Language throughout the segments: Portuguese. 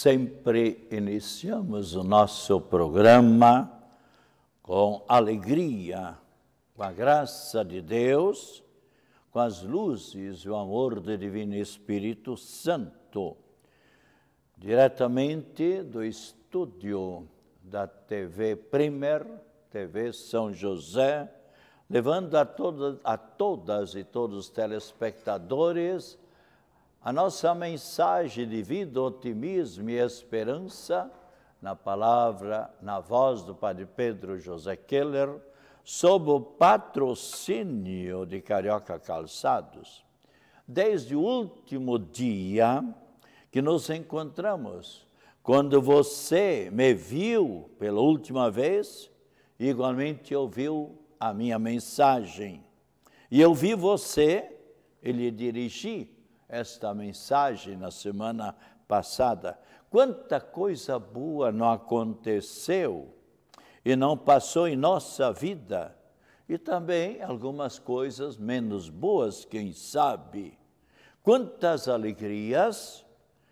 Sempre iniciamos o nosso programa com alegria, com a graça de Deus, com as luzes e o amor do Divino Espírito Santo, diretamente do estúdio da TV Primer, TV São José, levando a todas e todos os telespectadores a nossa mensagem de vida, otimismo e esperança na palavra, na voz do Padre Pedro José Keller, sob o patrocínio de Carioca Calçados. Desde o último dia que nos encontramos, quando você me viu pela última vez, igualmente ouviu a minha mensagem. E eu vi você e lhe dirigi esta mensagem na semana passada. Quanta coisa boa não aconteceu e não passou em nossa vida. E também algumas coisas menos boas, quem sabe. Quantas alegrias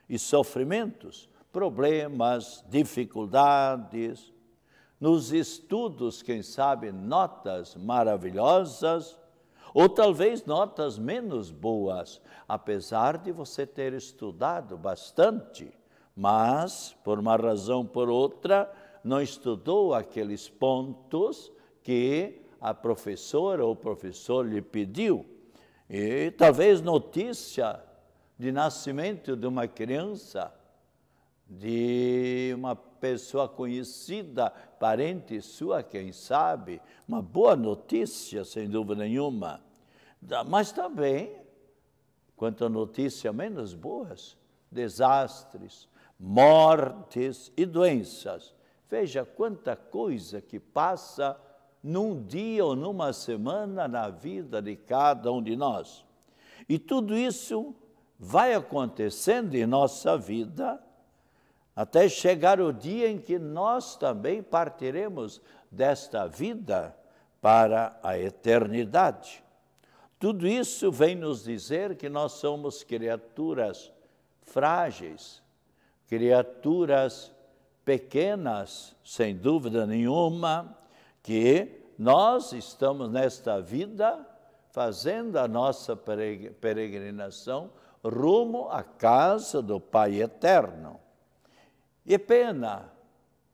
e sofrimentos, problemas, dificuldades. Nos estudos, quem sabe, notas maravilhosas, ou talvez notas menos boas, apesar de você ter estudado bastante, mas, por uma razão ou por outra, não estudou aqueles pontos que a professora ou o professor lhe pediu. E talvez notícia de nascimento de uma criança, de uma pessoa conhecida, parente sua, quem sabe, uma boa notícia, sem dúvida nenhuma. Mas também, quanto a notícias menos boas, desastres, mortes e doenças. Veja quanta coisa que passa num dia ou numa semana na vida de cada um de nós. E tudo isso vai acontecendo em nossa vida, até chegar o dia em que nós também partiremos desta vida para a eternidade. Tudo isso vem nos dizer que nós somos criaturas frágeis, criaturas pequenas, sem dúvida nenhuma, que nós estamos nesta vida fazendo a nossa peregrinação rumo à casa do Pai Eterno. E pena,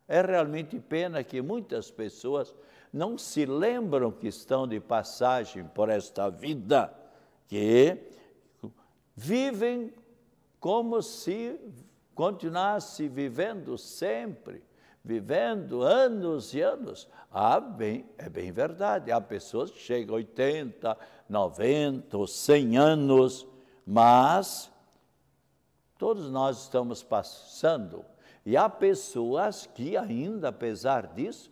é realmente pena que muitas pessoas não se lembram que estão de passagem por esta vida, que vivem como se continuasse vivendo sempre, vivendo anos e anos. É bem verdade, há pessoas que chegam a 80, 90 ou 100 anos, mas todos nós estamos passando. E há pessoas que ainda, apesar disso,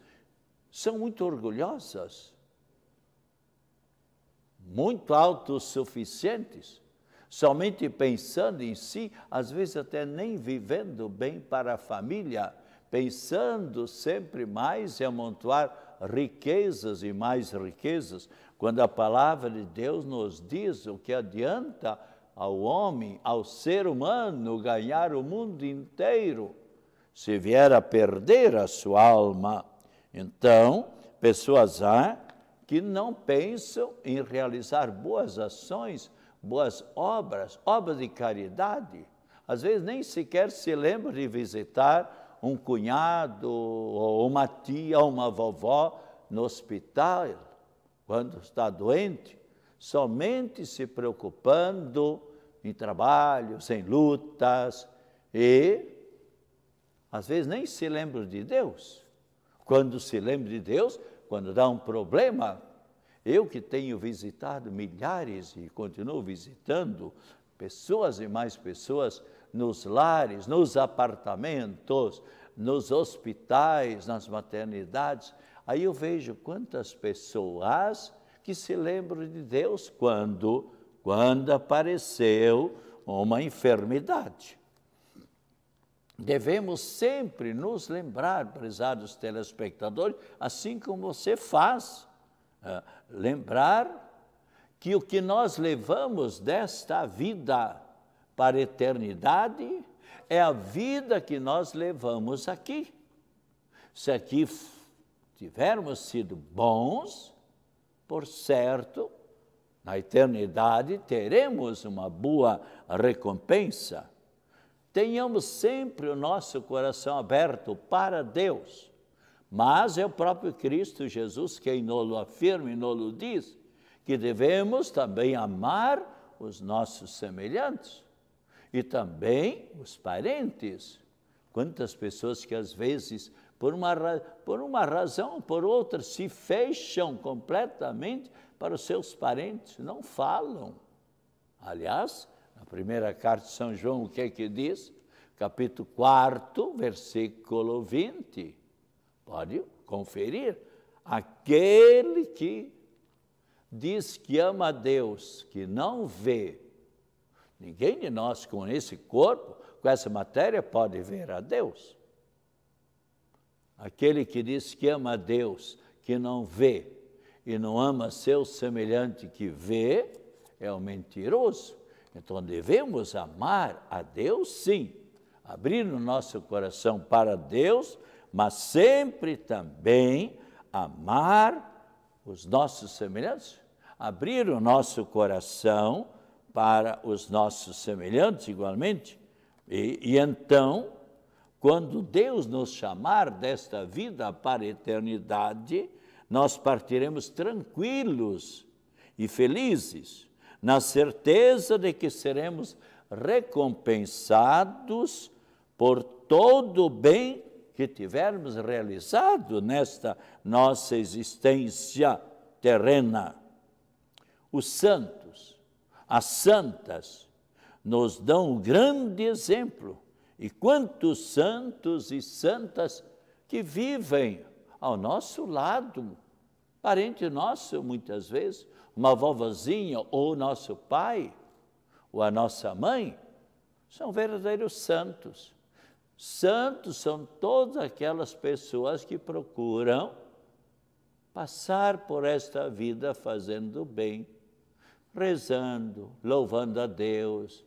são muito orgulhosas, muito autossuficientes, somente pensando em si, às vezes até nem vivendo bem para a família, pensando sempre mais em amontoar riquezas e mais riquezas, quando a palavra de Deus nos diz o que adianta ao homem, ao ser humano, ganhar o mundo inteiro, se vier a perder a sua alma. Então, pessoas há que não pensam em realizar boas ações, boas obras, obras de caridade. Às vezes nem sequer se lembram de visitar um cunhado, ou uma tia, ou uma vovó no hospital, quando está doente, somente se preocupando em trabalhos, em lutas, e às vezes nem se lembram de Deus. Quando se lembra de Deus, quando dá um problema, eu que tenho visitado milhares e continuo visitando pessoas e mais pessoas nos lares, nos apartamentos, nos hospitais, nas maternidades, aí eu vejo quantas pessoas que se lembram de Deus quando apareceu uma enfermidade. Devemos sempre nos lembrar, prezados telespectadores, assim como você faz, lembrar que o que nós levamos desta vida para a eternidade é a vida que nós levamos aqui. Se aqui tivermos sido bons, por certo, na eternidade teremos uma boa recompensa. Tenhamos sempre o nosso coração aberto para Deus, mas é o próprio Cristo Jesus quem nos afirma e nos diz que devemos também amar os nossos semelhantes e também os parentes. Quantas pessoas que às vezes, por uma razão ou por outra, se fecham completamente para os seus parentes, não falam. Aliás, na primeira carta de São João, o que é que diz? Capítulo 4, versículo 20. Pode conferir. Aquele que diz que ama a Deus, que não vê, ninguém de nós com esse corpo, com essa matéria, pode ver a Deus. Aquele que diz que ama a Deus, que não vê, e não ama seu semelhante que vê, é um mentiroso. Então devemos amar a Deus, sim, abrir o nosso coração para Deus, mas sempre também amar os nossos semelhantes, abrir o nosso coração para os nossos semelhantes igualmente. E então, quando Deus nos chamar desta vida para a eternidade, nós partiremos tranquilos e felizes, na certeza de que seremos recompensados por todo o bem que tivermos realizado nesta nossa existência terrena. Os santos, as santas, nos dão um grande exemplo. E quantos santos e santas que vivem ao nosso lado, parente nosso muitas vezes, uma vovozinha ou nosso pai, ou a nossa mãe, são verdadeiros santos. Santos são todas aquelas pessoas que procuram passar por esta vida fazendo o bem, rezando, louvando a Deus,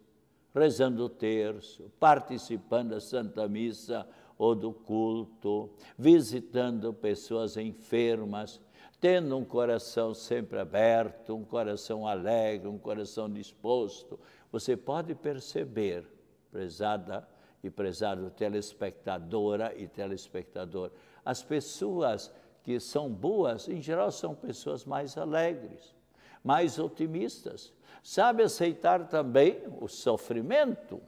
rezando o terço, participando da Santa Missa ou do culto, visitando pessoas enfermas, tendo um coração sempre aberto, um coração alegre, um coração disposto. Você pode perceber, prezada e prezado telespectadora e telespectador, as pessoas que são boas, em geral, são pessoas mais alegres, mais otimistas, sabe aceitar também o sofrimento,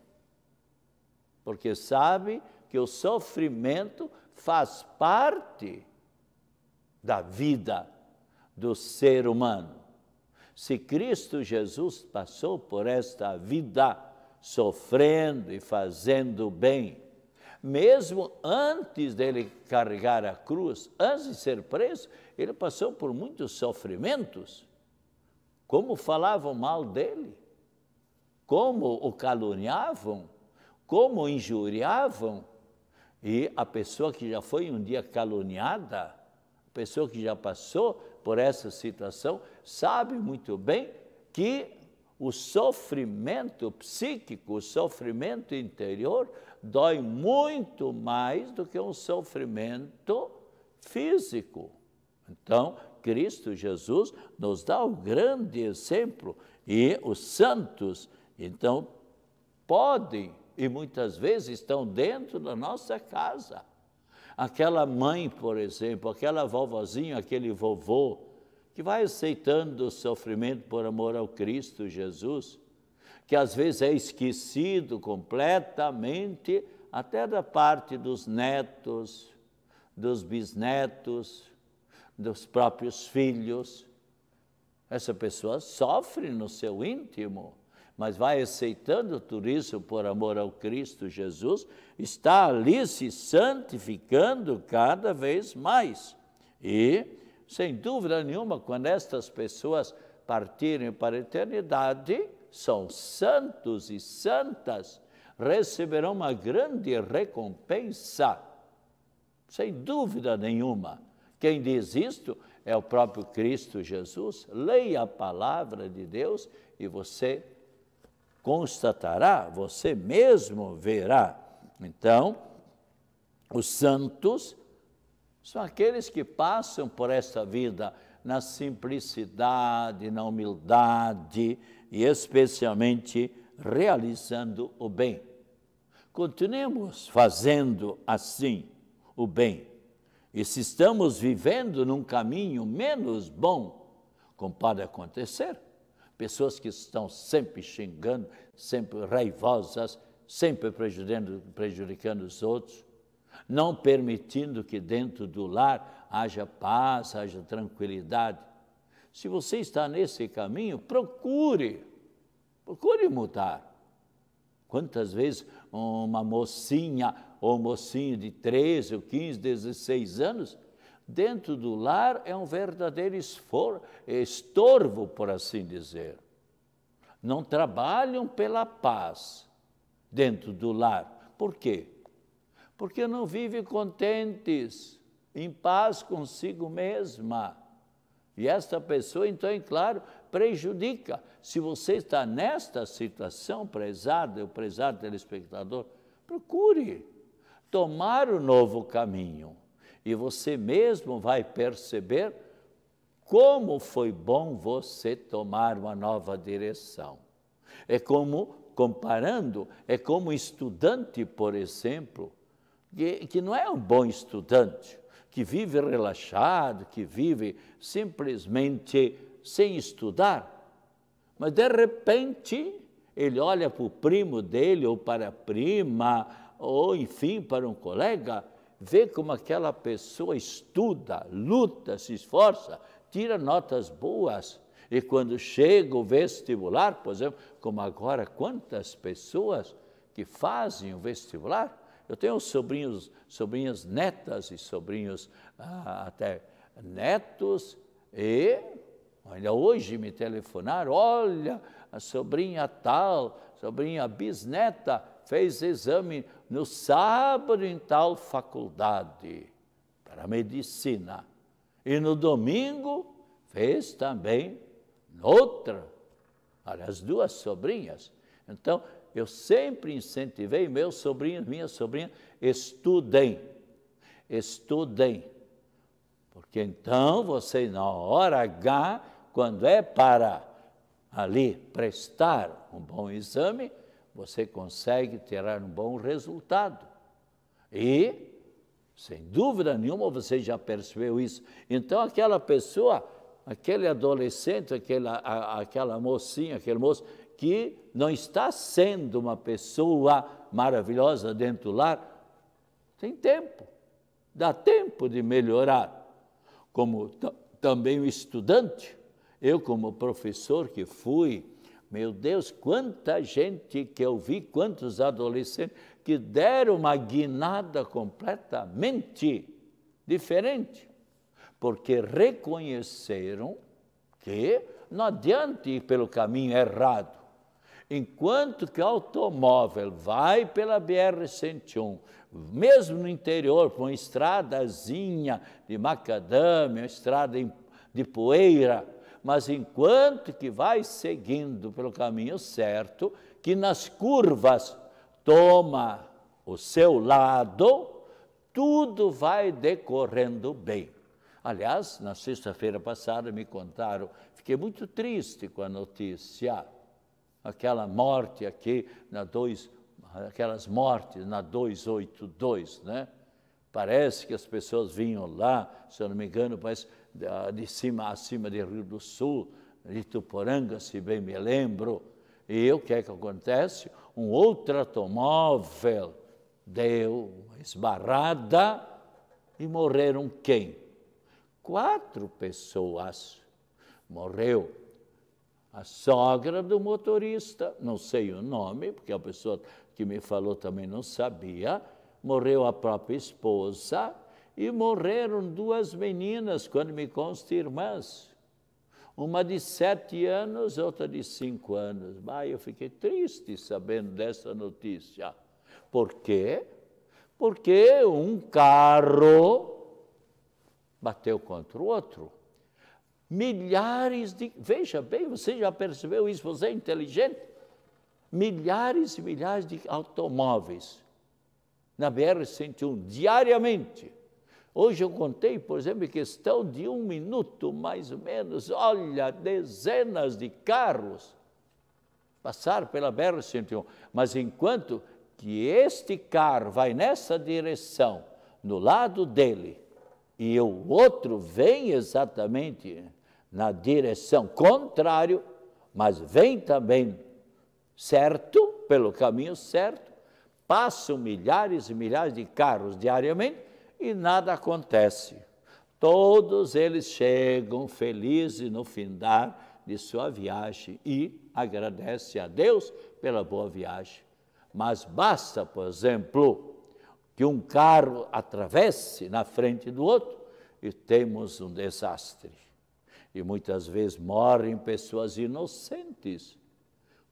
porque sabe que o sofrimento faz parte da vida do ser humano. Se Cristo Jesus passou por esta vida sofrendo e fazendo bem, mesmo antes dele carregar a cruz, antes de ser preso, ele passou por muitos sofrimentos. Como falavam mal dele, como o caluniavam, como o injuriavam. E a pessoa que já foi um dia caluniada, a pessoa que já passou por essa situação, sabe muito bem que o sofrimento psíquico, o sofrimento interior, dói muito mais do que um sofrimento físico. Então, Cristo Jesus nos dá um grande exemplo e os santos, então, podem e muitas vezes estão dentro da nossa casa. Aquela mãe, por exemplo, aquela vovozinha, aquele vovô, que vai aceitando o sofrimento por amor ao Cristo Jesus, que às vezes é esquecido completamente até da parte dos netos, dos bisnetos, dos próprios filhos. Essa pessoa sofre no seu íntimo, mas vai aceitando tudo isso por amor ao Cristo Jesus, está ali se santificando cada vez mais. E, sem dúvida nenhuma, quando estas pessoas partirem para a eternidade, são santos e santas, receberão uma grande recompensa, sem dúvida nenhuma. Quem diz isto é o próprio Cristo Jesus. Leia a palavra de Deus e você constatará, você mesmo verá. Então, os santos são aqueles que passam por esta vida na simplicidade, na humildade e especialmente realizando o bem. Continuemos fazendo assim o bem. E se estamos vivendo num caminho menos bom, como pode acontecer, pessoas que estão sempre xingando, sempre raivosas, sempre prejudicando os outros, não permitindo que dentro do lar haja paz, haja tranquilidade. Se você está nesse caminho, procure mudar. Quantas vezes uma mocinha ou um mocinho de 13, ou 15, 16 anos, dentro do lar é um verdadeiro estorvo, por assim dizer. Não trabalham pela paz dentro do lar. Por quê? Porque não vivem contentes, em paz consigo mesma. E esta pessoa, então, é claro, prejudica. Se você está nesta situação, prezado telespectador, procure tomar o novo caminho. E você mesmo vai perceber como foi bom você tomar uma nova direção. É como, comparando, é como um estudante, por exemplo, que não é um bom estudante, que vive relaxado, que vive simplesmente sem estudar, mas de repente ele olha para o primo dele, ou para a prima, ou enfim, para um colega, vê como aquela pessoa estuda, luta, se esforça, tira notas boas, e quando chega o vestibular, por exemplo, como agora, quantas pessoas que fazem o vestibular. Eu tenho sobrinhas netas e sobrinhos até netos, e ainda hoje me telefonaram, olha, a sobrinha tal, sobrinha bisneta, fez exame no sábado em tal faculdade, para medicina, e no domingo fez também outra, as duas sobrinhas. Então, eu sempre incentivei meus sobrinhos, minhas sobrinhas, estudem, porque então vocês na hora H, quando é para ali prestar um bom exame, você consegue tirar um bom resultado. E, sem dúvida nenhuma, você já percebeu isso. Então, aquela pessoa, aquele adolescente, aquela mocinha, aquele moço, que não está sendo uma pessoa maravilhosa dentro do lar, tem tempo, dá tempo de melhorar. Como também o estudante, eu como professor que fui, meu Deus, quanta gente que eu vi, quantos adolescentes que deram uma guinada completamente diferente, porque reconheceram que não adianta ir pelo caminho errado. Enquanto que o automóvel vai pela BR-101, mesmo no interior, por uma estradazinha de macadâmia, uma estrada de poeira, mas enquanto que vai seguindo pelo caminho certo, que nas curvas toma o seu lado, tudo vai decorrendo bem. Aliás, na sexta-feira passada me contaram, fiquei muito triste com a notícia, aquela morte aqui, aquelas mortes na 282, né? Parece que as pessoas vinham lá, se eu não me engano, parece de cima acima de Rio do Sul, de Ituporanga, se bem me lembro. E o que é que acontece? Um outro automóvel deu uma esbarrada e morreram quem? 4 pessoas. Morreu a sogra do motorista, não sei o nome, porque a pessoa que me falou também não sabia, morreu a própria esposa e morreram 2 meninas, quando me consta irmãs, uma de 7 anos, outra de 5 anos. Eu fiquei triste sabendo dessa notícia. Por quê? Porque um carro bateu contra o outro. Milhares de... Veja bem, você já percebeu isso, você é inteligente? milhares e milhares de automóveis na BR-101, diariamente. Hoje eu contei, por exemplo, em questão de 1 minuto, mais ou menos, olha, dezenas de carros passaram pela BR-101. Mas enquanto que este carro vai nessa direção, no lado dele, e o outro vem exatamente na direção contrária, mas vem também certo, pelo caminho certo, passam milhares e milhares de carros diariamente e nada acontece. Todos eles chegam felizes no findar de sua viagem e agradecem a Deus pela boa viagem. Mas basta, por exemplo, que um carro atravesse na frente do outro e temos um desastre. E muitas vezes morrem pessoas inocentes,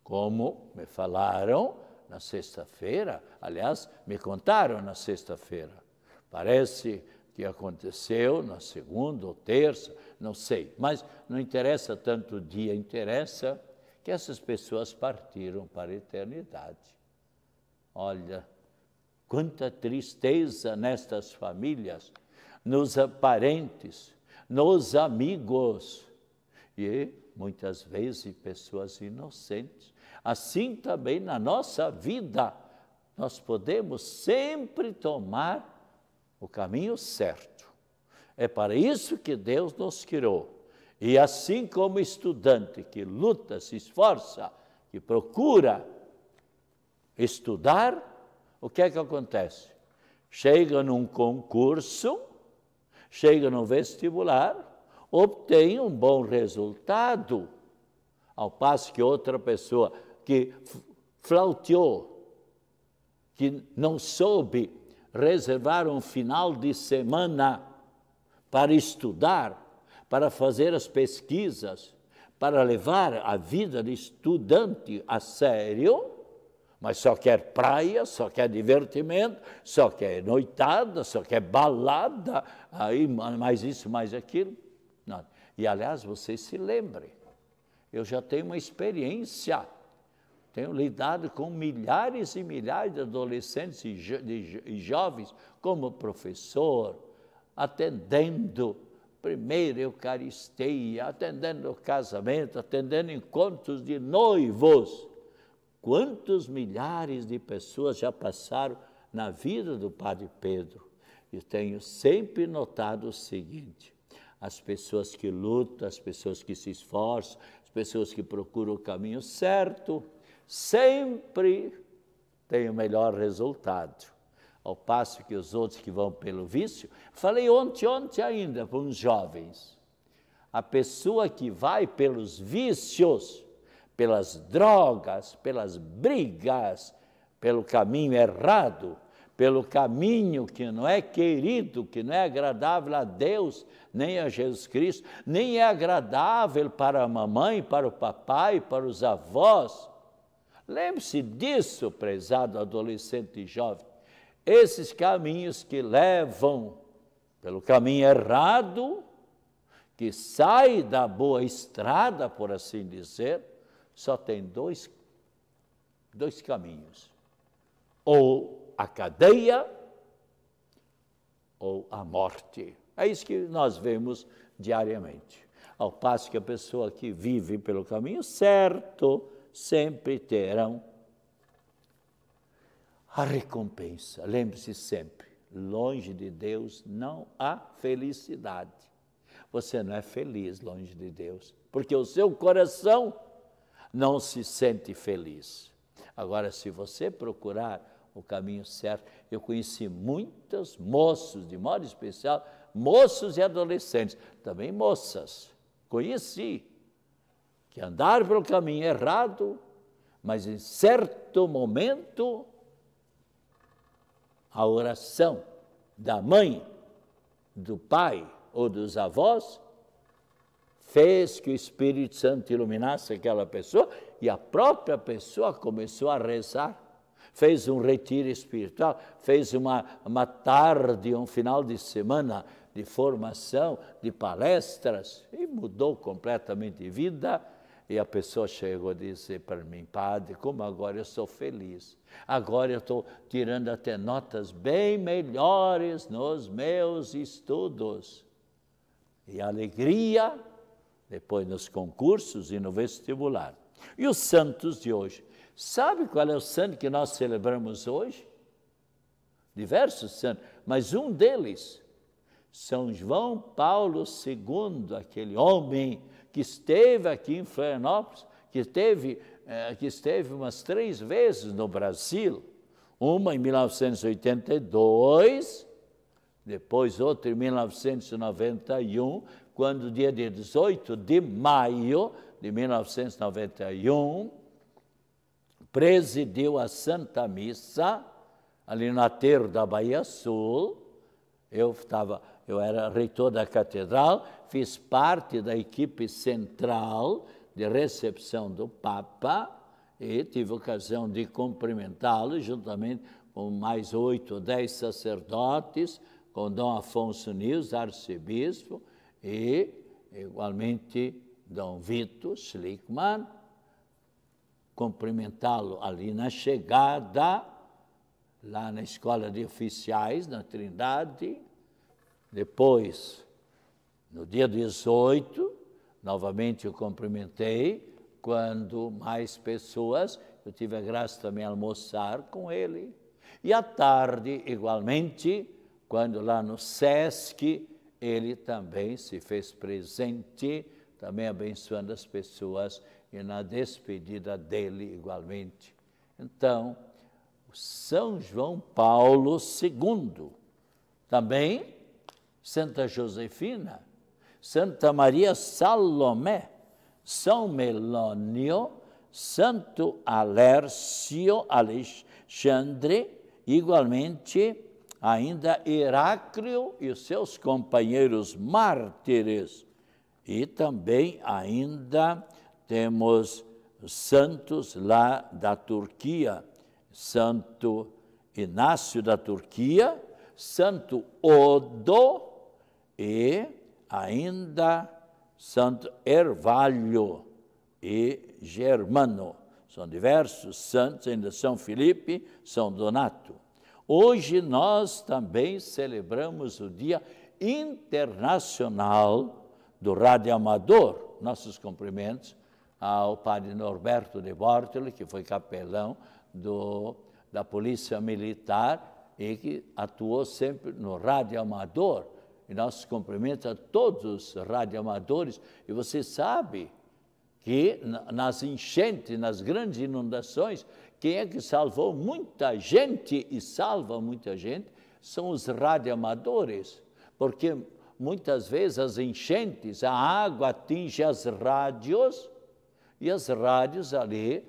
como me falaram na sexta-feira, aliás, me contaram na sexta-feira. Parece que aconteceu na segunda ou terça, não sei, mas não interessa tanto o dia, interessa que essas pessoas partiram para a eternidade. Olha, quanta tristeza nestas famílias, nos parentes, nos amigos e muitas vezes pessoas inocentes. Assim também na nossa vida, nós podemos sempre tomar o caminho certo. É para isso que Deus nos criou. E assim como estudante que luta, se esforça, que procura estudar, o que é que acontece? Chega num concurso, chega no vestibular, obtém um bom resultado, ao passo que outra pessoa que flauteou, que não soube reservar um final de semana para estudar, para fazer as pesquisas, para levar a vida de estudante a sério, mas só quer praia, só quer divertimento, só quer noitada, só quer balada, aí mais isso, mais aquilo. Não. E, aliás, vocês se lembrem, eu já tenho uma experiência, tenho lidado com milhares e milhares de adolescentes e jovens como professor, atendendo primeira Eucaristia, atendendo o casamento, atendendo encontros de noivos. Quantos milhares de pessoas já passaram na vida do Padre Pedro? Eu tenho sempre notado o seguinte: as pessoas que lutam, as pessoas que se esforçam, as pessoas que procuram o caminho certo, sempre têm o melhor resultado. Ao passo que os outros que vão pelo vício, falei ontem ainda para uns jovens, a pessoa que vai pelos vícios, pelas drogas, pelas brigas, pelo caminho errado, pelo caminho que não é querido, que não é agradável a Deus, nem a Jesus Cristo, nem é agradável para a mamãe, para o papai, para os avós. Lembre-se disso, prezado adolescente e jovem. Esses caminhos que levam pelo caminho errado, que sai da boa estrada, por assim dizer, só tem dois caminhos: ou a cadeia ou a morte. É isso que nós vemos diariamente. Ao passo que a pessoa que vive pelo caminho certo sempre terão a recompensa. Lembre-se sempre, longe de Deus não há felicidade. Você não é feliz longe de Deus, porque o seu coração não se sente feliz. Agora, se você procurar o caminho certo, eu conheci muitos moços, de modo especial, moços e adolescentes, também moças, conheci, que andaram pelo caminho errado, mas em certo momento, a oração da mãe, do pai ou dos avós fez que o Espírito Santo iluminasse aquela pessoa e a própria pessoa começou a rezar. Fez um retiro espiritual, fez uma tarde, um final de semana de formação, de palestras, e mudou completamente de vida. E a pessoa chegou a dizer para mim, padre, como agora eu sou feliz. Agora eu estou tirando até notas bem melhores nos meus estudos. E alegria, depois nos concursos e no vestibular. E os santos de hoje? Sabe qual é o santo que nós celebramos hoje? Diversos santos, mas um deles, São João Paulo II, aquele homem que esteve aqui em Florianópolis, que esteve umas 3 vezes no Brasil, uma em 1982, depois outra em 1991, quando dia 18 de maio de 1991, presidiu a Santa Missa, ali no aterro da Bahia Sul. Eu era reitor da catedral, fiz parte da equipe central de recepção do Papa e tive ocasião de cumprimentá-lo juntamente com mais 8 ou 10 sacerdotes, com Dom Afonso Nils, arcebispo, e igualmente Dom Vito Schlickmann, cumprimentá-lo ali na chegada, lá na Escola de Oficiais, na Trindade. Depois, no dia 18, novamente eu cumprimentei, quando mais pessoas, eu tive a graça também de almoçar com ele. E à tarde, igualmente, quando lá no SESC, ele também se fez presente, também abençoando as pessoas, e na despedida dele, igualmente. Então, São João Paulo II, também Santa Josefina, Santa Maria Salomé, São Melônio, Santo Alércio Alexandre, igualmente ainda Heráclio e os seus companheiros mártires. E também ainda temos santos lá da Turquia, Santo Inácio da Turquia, Santo Odo e ainda Santo Hervalho e Germano. São diversos santos, ainda São Filipe, São Donato. Hoje nós também celebramos o Dia Internacional do Radioamador. Nossos cumprimentos ao padre Norberto de Bortoli, que foi capelão da Polícia Militar e que atuou sempre no radioamador. E nossos cumprimentos a todos os radioamadores. E você sabe que nas enchentes, nas grandes inundações, quem é que salvou muita gente e salva muita gente são os radioamadores, porque muitas vezes as enchentes, a água atinge as rádios e as rádios ali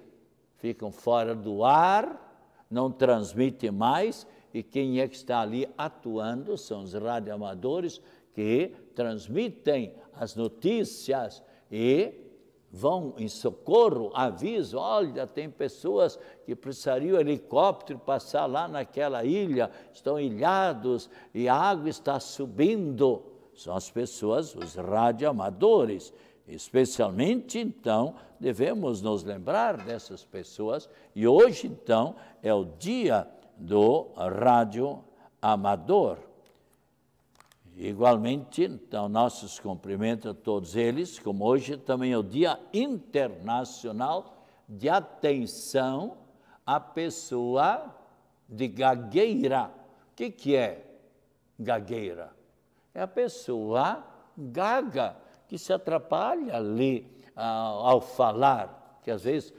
ficam fora do ar, não transmitem mais, e quem é que está ali atuando são os radioamadores que transmitem as notícias e vão em socorro, aviso, olha, tem pessoas que precisariam de helicóptero passar lá naquela ilha, estão ilhados e a água está subindo. São as pessoas, os radioamadores. Especialmente, então, devemos nos lembrar dessas pessoas. E hoje, então, é o dia do radioamador. Igualmente, então, nossos cumprimentos a todos eles, como hoje também é o Dia Internacional de Atenção à Pessoa de Gagueira. O que é gagueira? É a pessoa gaga, que se atrapalha ali ao falar, que às vezes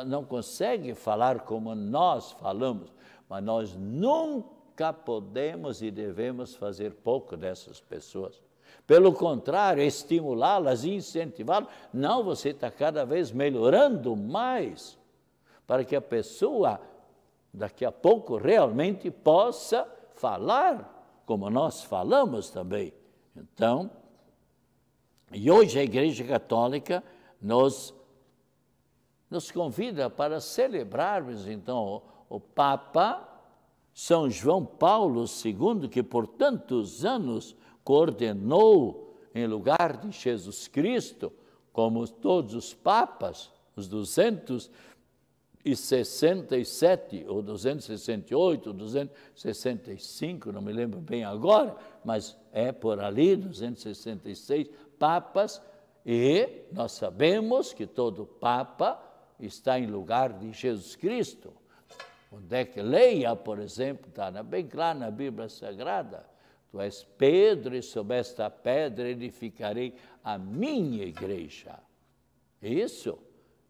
não consegue falar como nós falamos, mas nós nunca podemos e devemos fazer pouco dessas pessoas. Pelo contrário, estimulá-las, incentivá-las. Não, você está cada vez melhorando mais, para que a pessoa, daqui a pouco, realmente possa falar, como nós falamos também. Então, e hoje a Igreja Católica nos convida para celebrarmos, então, o Papa São João Paulo II, que por tantos anos coordenou, em lugar de Jesus Cristo, como todos os papas, os 267, ou 268, ou 265, não me lembro bem agora, mas é por ali, 266 papas, e nós sabemos que todo papa está em lugar de Jesus Cristo. Onde é que leia, por exemplo, está bem claro na Bíblia Sagrada, tu és Pedro e sobre esta pedra edificarei a minha igreja. Isso,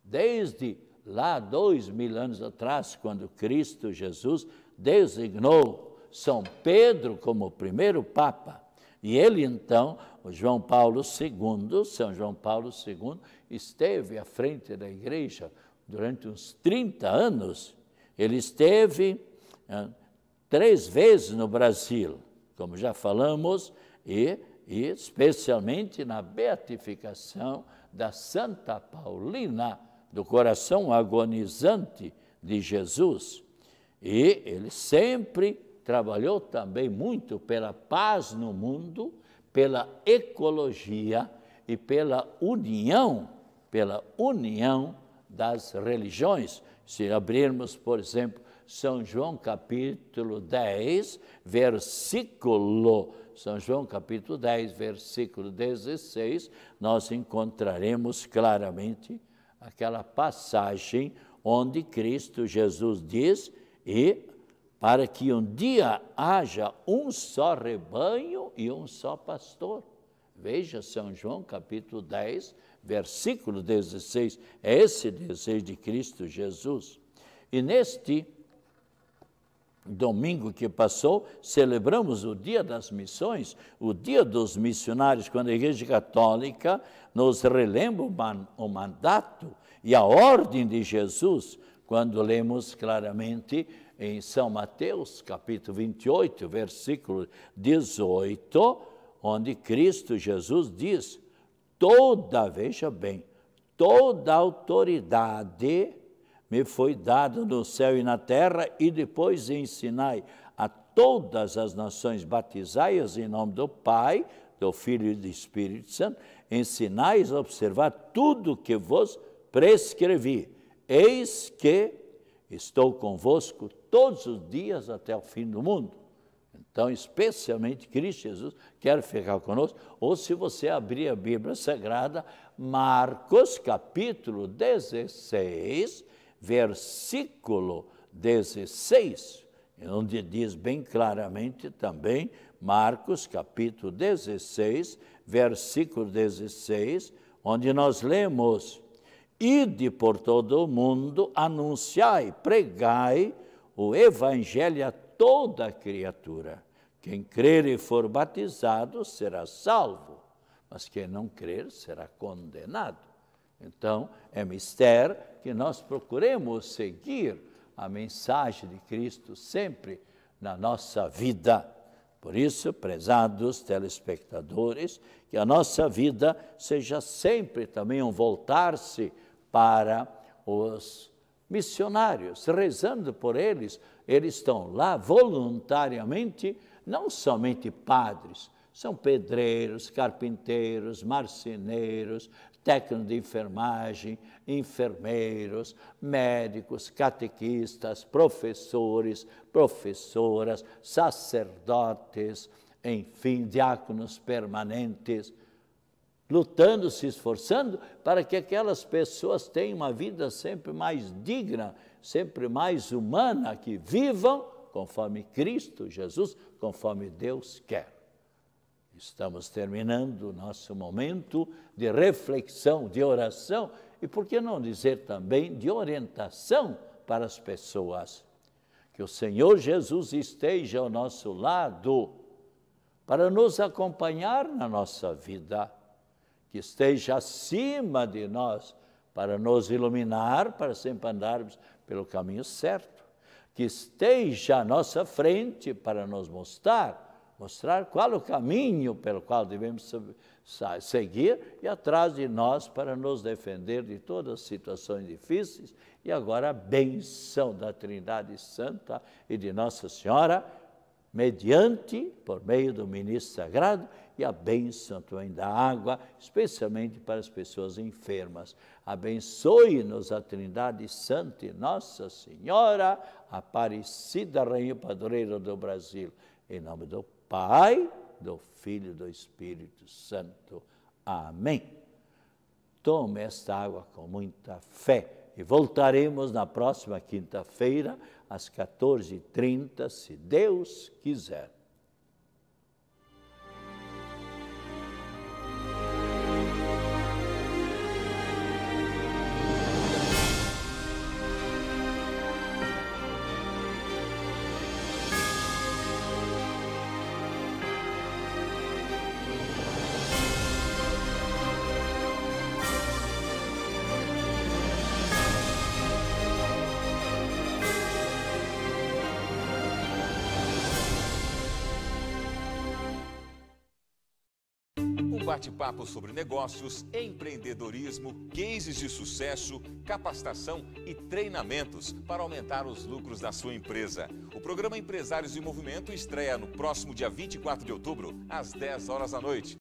desde lá 2000 anos atrás, quando Cristo Jesus designou São Pedro como o primeiro Papa. E ele então, o João Paulo II, São João Paulo II, esteve à frente da igreja durante uns 30 anos. Ele esteve 3 vezes no Brasil, como já falamos, e especialmente na beatificação da Santa Paulina, do coração agonizante de Jesus. E ele sempre trabalhou também muito pela paz no mundo, pela ecologia e pela união das religiões. Se abrirmos, por exemplo, São João capítulo 10, São João capítulo 10, versículo 16, nós encontraremos claramente aquela passagem onde Cristo Jesus diz, e para que um dia haja um só rebanho e um só pastor. Veja São João capítulo 10, versículo 16, é esse desejo de Cristo Jesus. E neste domingo que passou, celebramos o Dia das Missões, o Dia dos Missionários, quando a Igreja Católica nos relembra o mandato e a ordem de Jesus, quando lemos claramente em São Mateus, capítulo 28, versículo 18, onde Cristo Jesus diz, veja bem, toda autoridade me foi dada no céu e na terra, e depois ensinai a todas as nações, batizai-as em nome do Pai, do Filho e do Espírito Santo, ensinai-as a observar tudo o que vos prescrevi. Eis que estou convosco todos os dias até o fim do mundo. Então, especialmente Cristo Jesus quer ficar conosco. Ou se você abrir a Bíblia Sagrada, Marcos capítulo 16, versículo 16, onde diz bem claramente também, Marcos capítulo 16, versículo 16, onde nós lemos, ide por todo o mundo, anunciai, pregai o evangelho a toda criatura. Quem crer e for batizado será salvo, mas quem não crer será condenado. Então, é mistério que nós procuremos seguir a mensagem de Cristo sempre na nossa vida. Por isso, prezados telespectadores, que a nossa vida seja sempre também um voltar-se para os missionários, rezando por eles. Eles estão lá voluntariamente, não somente padres, são pedreiros, carpinteiros, marceneiros, técnicos de enfermagem, enfermeiros, médicos, catequistas, professores, professoras, sacerdotes, enfim, diáconos permanentes, lutando, se esforçando para que aquelas pessoas tenham uma vida sempre mais digna, sempre mais humana, que vivam conforme Cristo Jesus, conforme Deus quer. Estamos terminando o nosso momento de reflexão, de oração e, por que não dizer também, de orientação para as pessoas. Que o Senhor Jesus esteja ao nosso lado para nos acompanhar na nossa vida, que esteja acima de nós para nos iluminar, para sempre andarmos pelo caminho certo, que esteja à nossa frente para nos mostrar qual o caminho pelo qual devemos seguir e atrás de nós para nos defender de todas as situações difíceis. E agora a bênção da Trindade Santa e de Nossa Senhora, mediante, por meio do ministro sagrado, e a bênção também da água, especialmente para as pessoas enfermas. Abençoe-nos a Trindade Santa e Nossa Senhora Aparecida, Rainha Padroeira do Brasil. Em nome do Pai, do Filho e do Espírito Santo. Amém. Tome esta água com muita fé e voltaremos na próxima quinta-feira, às 14h30, se Deus quiser. Bate-papo sobre negócios, empreendedorismo, cases de sucesso, capacitação e treinamentos para aumentar os lucros da sua empresa. O programa Empresários em Movimento estreia no próximo dia 24 de outubro, às 10 horas da noite.